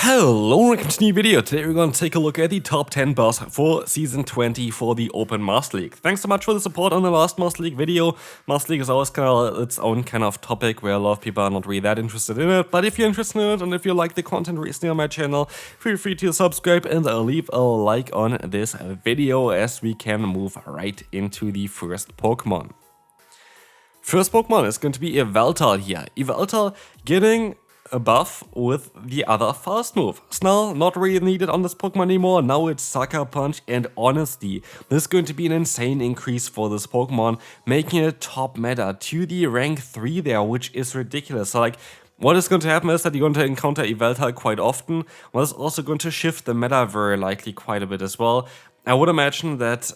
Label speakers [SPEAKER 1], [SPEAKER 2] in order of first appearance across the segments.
[SPEAKER 1] Hello and welcome to a new video. Today we're going to take a look at the top 10 boss for Season 20 for the Open Master League. Thanks so much for the support on the last Master League video. Master League is always kind of its own kind of topic where a lot of people are not really that interested in it. But if you're interested in it and if you like the content recently on my channel, feel free to subscribe and leave a like on this video as we can move right into the first Pokemon. First Pokemon is going to be Yveltal here. Yveltal getting a buff with the other fast move. Snarl not really needed on this Pokemon anymore, now it's Sucker Punch, and honestly, this is going to be an insane increase for this Pokemon, making it top meta to the rank 3 there, which is ridiculous. So like, what is going to happen is that you're going to encounter Yveltal quite often, what is also going to shift the meta very likely quite a bit as well. I would imagine that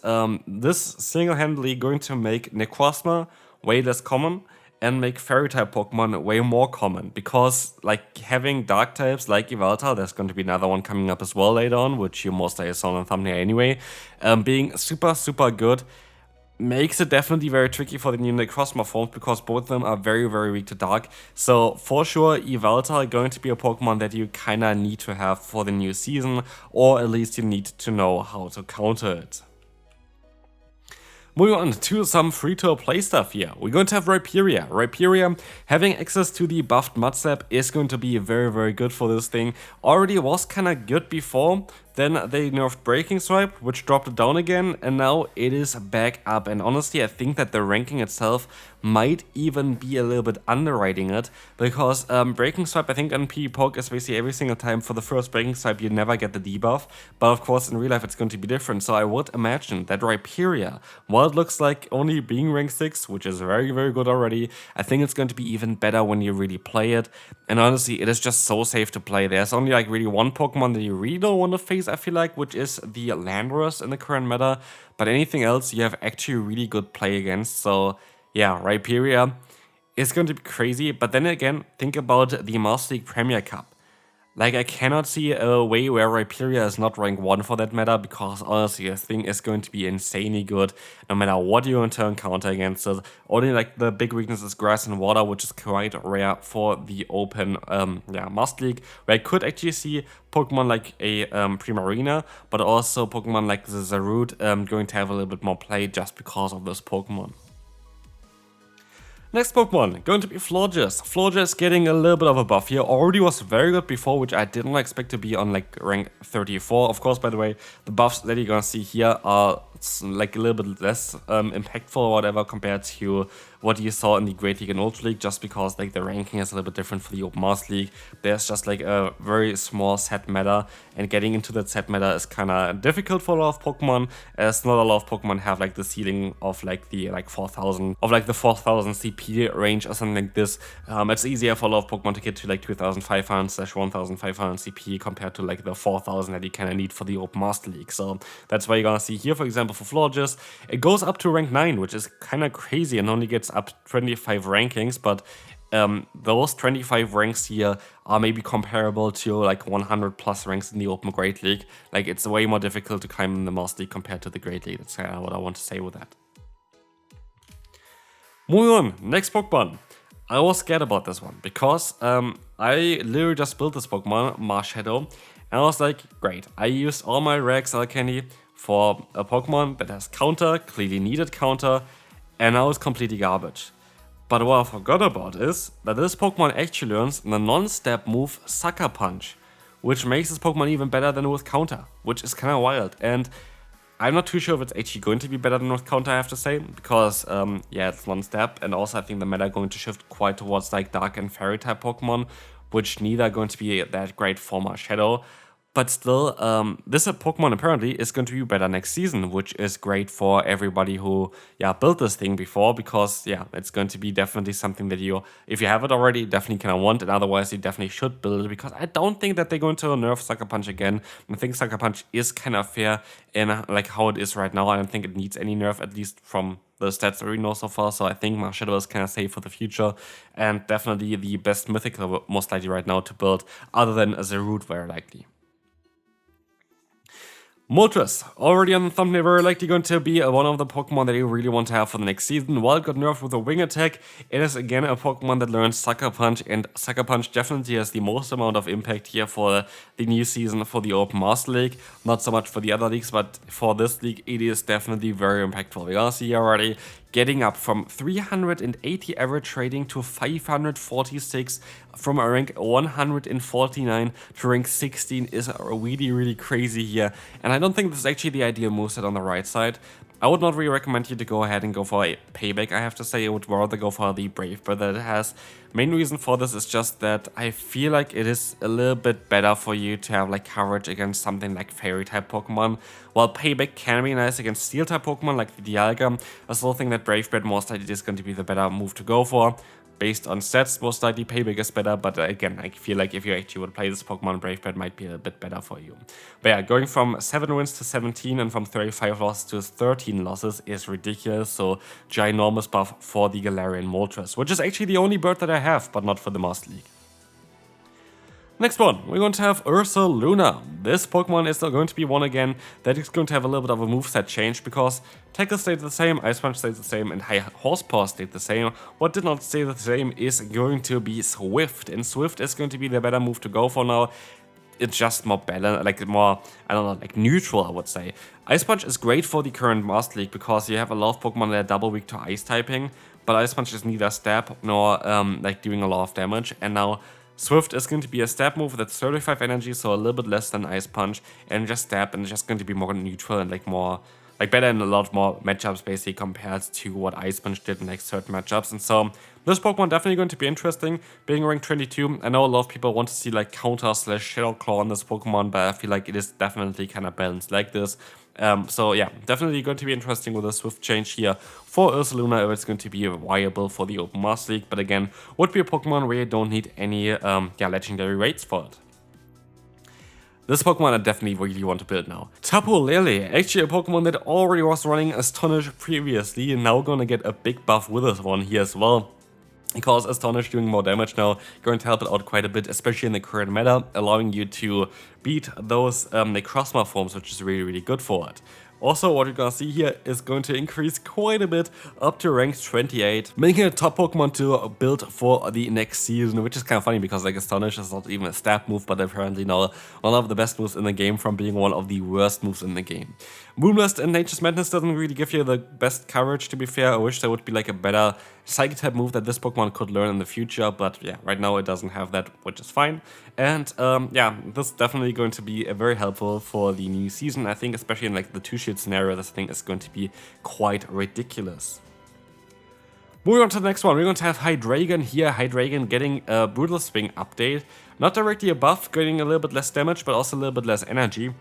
[SPEAKER 1] this single-handedly going to make Necrozma way less common, and make fairy type Pokemon way more common, because like having dark types like Yveltal, there's going to be another one coming up as well later on, which you most likely saw on the thumbnail anyway, being super good, makes it definitely very tricky for the new Necrozma forms, because both of them are very weak to dark. So for sure Yveltal going to be a Pokemon that you kinda need to have for the new season, or at least you need to know how to counter it. Moving on to some free-to-play stuff here. We're going to have Ripia. Ripia having access to the buffed Mud Slap is going to be very good for this thing. Already was kinda good before, then they nerfed Breaking Swipe, which dropped it down again, and now it is back up. And honestly, I think that the ranking itself might even be a little bit underwriting it, because Breaking Swipe, I think on PvPoke is basically every single time for the first Breaking Swipe you never get the debuff, but of course in real life it's going to be different. So I would imagine that Ripia, while it looks like only being rank 6, which is very good already, I think it's going to be even better when you really play it. And honestly, it is just so safe to play. There's only like really one Pokemon that you really don't want to face, I feel like, which is the Landorus in the current meta, but anything else you have actually really good play against. So yeah, Ripia is going to be crazy, but then again, think about the Master League Premier Cup. Like, I cannot see a way where Ripia is not rank 1 for that meta, because honestly, this thing is going to be insanely good, no matter what you're going to encounter against it. Only like the big weakness is Grass and Water, which is quite rare for the Open Master League, where I could actually see Pokemon like a Primarina, but also Pokemon like the Zarude going to have a little bit more play just because of this Pokemon. Next Pokemon, going to be Flores. Flores getting a little bit of a buff here. Already was very good before, which I didn't expect to be on like rank 34. Of course, by the way, the buffs that you're gonna see here are like a little bit less impactful or whatever compared to what you saw in the Great League and Ultra League, just because like the ranking is a little bit different for the Open Master League. There's just like a very small set meta, and getting into that set meta is kind of difficult for a lot of Pokemon, as not a lot of Pokemon have like the ceiling of like the 4,000 CP range or something like this. It's easier for a lot of Pokemon to get to like 2,500/1,500 CP compared to like the 4,000 that you kind of need for the Open Master League. So that's why you're gonna see here, for example, for Flores, it goes up to rank 9, which is kind of crazy, and only gets up 25 rankings, but those 25 ranks here are maybe comparable to like 100 plus ranks in the Open Great League. Like, it's way more difficult to climb in the Master League compared to the Great League. That's kind of what I want to say with that. Moving on, next Pokemon. I was scared about this one, because I literally just built this Pokemon, Marshadow, and I was like, great, I used all my rare XL candy for a Pokemon that has counter, clearly needed counter, and now it's completely garbage. But what I forgot about is that this Pokemon actually learns the non-step move Sucker Punch, which makes this Pokemon even better than with counter, which is kind of wild. And I'm not too sure if it's actually going to be better than with counter, I have to say, because yeah, it's non-step, and also I think the meta going to shift quite towards like dark and fairy type Pokemon, which neither are going to be that great for Marshadow. But still, this Pokemon apparently is going to be better next season, which is great for everybody who built this thing before, because it's going to be definitely something that you, if you have it already, definitely kind of want, and otherwise you definitely should build it, because I don't think that they're going to nerf Sucker Punch again. I think Sucker Punch is kind of fair in like how it is right now. I don't think it needs any nerf, at least from the stats that we know so far, so I think Marshadow is kind of safe for the future, and definitely the best mythical most likely right now to build, other than Zarude very likely. Moltres, already on the thumbnail, very likely going to be one of the Pokemon that you really want to have for the next season. While it got nerfed with a wing attack, it is again a Pokemon that learns Sucker Punch, and Sucker Punch definitely has the most amount of impact here for the new season for the Open Master League. Not so much for the other leagues, but for this league, it is definitely very impactful. We are see already getting up from 380 average rating to 546 from a rank 149 to rank 16 is really crazy here. And I don't think this is actually the ideal moveset on the right side. I would not really recommend you to go ahead and go for a payback, I have to say. I would rather go for the Brave Bird that it has. Main reason for this is just that I feel like it is a little bit better for you to have like coverage against something like Fairy type Pokemon. While payback can be nice against Steel type Pokemon like the Dialga, I still think that Brave Bird most likely is going to be the better move to go for. Based on stats, most likely payback is better, but again, I feel like if you actually would play this Pokemon, Brave Bird might be a bit better for you. But yeah, going from 7 wins to 17 and from 35 losses to 13 losses is ridiculous, so ginormous buff for the Galarian Moltres, which is actually the only bird that I have, but not for the Master League. Next one, we're going to have Ursa Luna. This Pokemon is still going to be one again that is going to have a little bit of a moveset change because Tackle stayed the same, Ice Punch stayed the same, and High Horsepower stayed the same. What did not stay the same is going to be Swift, and Swift is going to be the better move to go for now. It's just more balanced, like more, I don't know, like neutral, I would say. Ice Punch is great for the current Master League because you have a lot of Pokemon that are double weak to Ice typing, but Ice Punch is neither stab nor like doing a lot of damage, and now Swift is going to be a stab move that's 35 energy, so a little bit less than Ice Punch, and just stab, and it's just going to be more neutral and like more, like better in a lot more matchups basically compared to what Ice Punch did in like certain matchups. And so this Pokemon definitely going to be interesting. Being ranked 22, I know a lot of people want to see like counter / Shadow Claw on this Pokemon, but I feel like it is definitely kind of balanced like this. So yeah, definitely going to be interesting with a Swift change here for Ursa Luna if it's going to be viable for the Open Master League. But again, would be a Pokemon where you don't need any legendary rates for it. This Pokemon I definitely really want to build now. Tapele, actually a Pokemon that already was running Astonish previously, and now gonna get a big buff with this one here as well. Because Astonish doing more damage now, going to help it out quite a bit, especially in the current meta, allowing you to beat those Necrozma forms, which is really good for it. Also, what you're gonna see here is going to increase quite a bit up to rank 28, making it a top Pokemon to build for the next season, which is kind of funny because like Astonish is not even a stab move, but apparently now one of the best moves in the game from being one of the worst moves in the game. Moonblast and Nature's Madness doesn't really give you the best coverage, to be fair. I wish there would be like a better Psychic type move that this Pokemon could learn in the future, but yeah, right now it doesn't have that, which is fine. And yeah, this is definitely going to be very helpful for the new season. I think especially in like the 2-shield scenario, this thing is going to be quite ridiculous. Moving on to the next one, we're going to have Hydreigon here. Hydreigon getting a Brutal Swing update. Not directly a buff, getting a little bit less damage, but also a little bit less energy.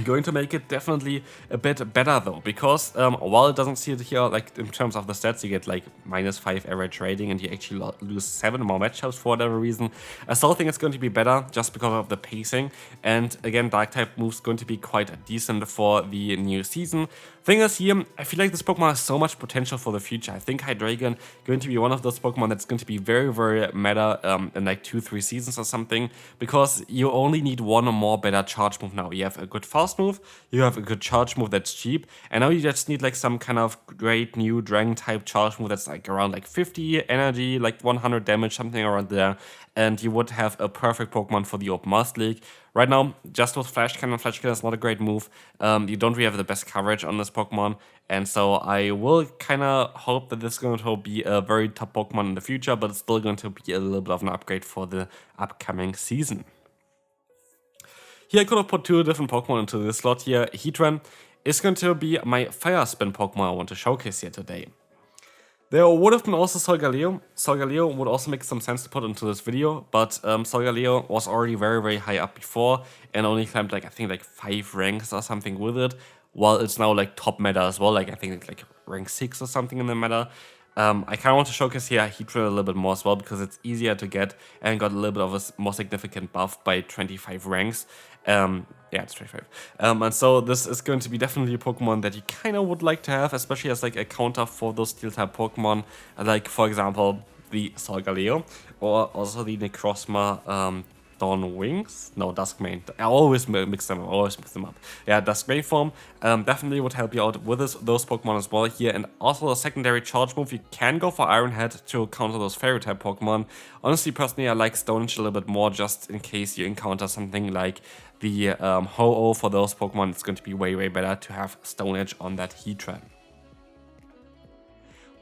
[SPEAKER 1] Going to make it definitely a bit better though, because while it doesn't see it here, like in terms of the stats, you get like -5 average rating and you actually lose 7 more matchups for whatever reason. I still think it's going to be better just because of the pacing, and again, Dark type moves going to be quite decent for the new season. Thing is here, I feel like this Pokemon has so much potential for the future. I think Hydreigon going to be one of those Pokemon that's going to be very meta in like 2-3 seasons or something, because you only need one or more better charge move now. You have a good fast move, you have a good charge move that's cheap, and now you just need like some kind of great new Dragon type charge move that's like around like 50 energy, like 100 damage, something around there, and you would have a perfect Pokemon for the Open Master League. Right now, just with Flash Cannon is not a great move. You don't really have the best coverage on this Pokemon, and so I will kind of hope that this is going to be a very top Pokemon in the future, but it's still going to be a little bit of an upgrade for the upcoming season. Here I could have put 2 different Pokemon into this slot here. Heatran is going to be my Fire Spin Pokemon I want to showcase here today. There would have been also Solgaleo. Solgaleo would also make some sense to put into this video, but Solgaleo was already very high up before and only climbed like, I think like 5 ranks or something with it, while it's now like top meta as well, like I think it's like rank 6 or something in the meta. I kind of want to showcase here Heatran a little bit more as well, because it's easier to get and got a little bit of a more significant buff by 25 ranks. Yeah, it's 25. And so this is going to be definitely a Pokemon that you kind of would like to have, especially as like a counter for those Steel-type Pokemon, like for example the Solgaleo, or also the Necrozma Stone Wings. No, Duskmane. I always mix them up. Yeah, Duskmane form definitely would help you out with those Pokemon as well here. And also a secondary charge move, you can go for Iron Head to counter those Fairy type Pokemon. Honestly, personally, I like Stone Edge a little bit more just in case you encounter something like the Ho-Oh for those Pokemon. It's going to be way better to have Stone Edge on that Heatran.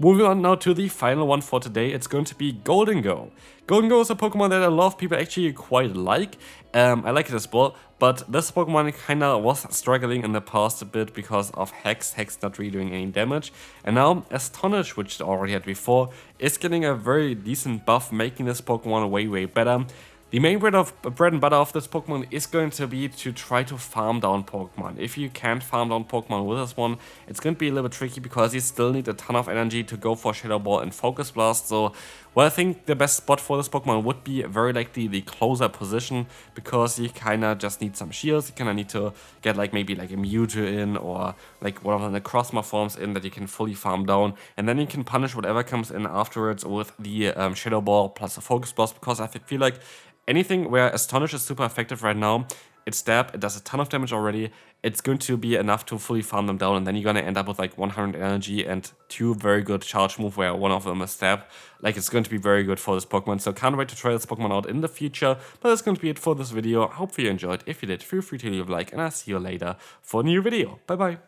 [SPEAKER 1] Moving on now to the final one for today, it's going to be Goldengo. Goldengo is a Pokemon that a lot of people actually quite like. I like it as well, but this Pokemon kinda was struggling in the past a bit because of Hex not really doing any damage. And now Astonish, which it already had before, is getting a very decent buff, making this Pokemon way better. The main bread and butter of this Pokemon is going to be to try to farm down Pokemon. If you can't farm down Pokemon with this one, it's going to be a little bit tricky because you still need a ton of energy to go for Shadow Ball and Focus Blast. So, well, I think the best spot for this Pokemon would be very likely the closer position, because you kinda just need some shields. You kinda need to get like maybe like a Mewtwo in, or like one of the Necrozma forms in that you can fully farm down, and then you can punish whatever comes in afterwards with the Shadow Ball plus a Focus Blast, because I feel like anything where Astonish is super effective right now, it's Stab, it does a ton of damage already, it's going to be enough to fully farm them down, and then you're gonna end up with like 100 energy and 2 very good charge moves where one of them is Stab. Like, it's going to be very good for this Pokemon, so can't wait to try this Pokemon out in the future. But that's going to be it for this video. Hopefully you enjoyed. If you did, feel free to leave a like, and I'll see you later for a new video. Bye bye.